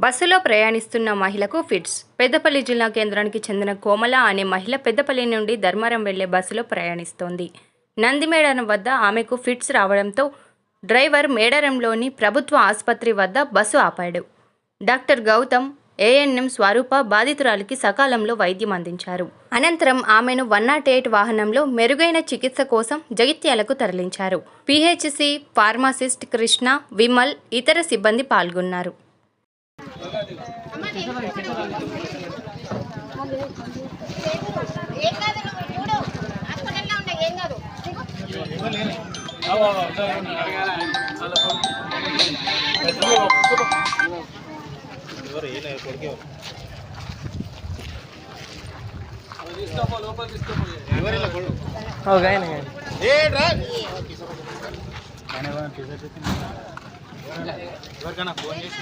బస్సులో ప్రయాణిస్తున్న మహిళకు ఫిట్స్. పెద్దపల్లి జిల్లా కేంద్రానికి చెందిన కోమల అనే మహిళ పెద్దపల్లి నుండి ధర్మారం వెళ్లే బస్సులో ప్రయాణిస్తోంది. నందిమేడం వద్ద ఆమెకు ఫిట్స్ రావడంతో డ్రైవర్ మేడారంలోని ప్రభుత్వ ఆసుపత్రి వద్ద బస్సు ఆపాడు. డాక్టర్ గౌతమ్, ఏఎన్ఎం స్వరూప బాధితురాలికి సకాలంలో వైద్యం అందించారు. అనంతరం ఆమెను 108 వాహనంలో మెరుగైన చికిత్స కోసం జగిత్యాలకు తరలించారు. పీహెచ్సీ ఫార్మాసిస్ట్ కృష్ణ, విమల్, ఇతర సిబ్బంది పాల్గొన్నారు. ఎవరికైనా ఫోన్ చేసి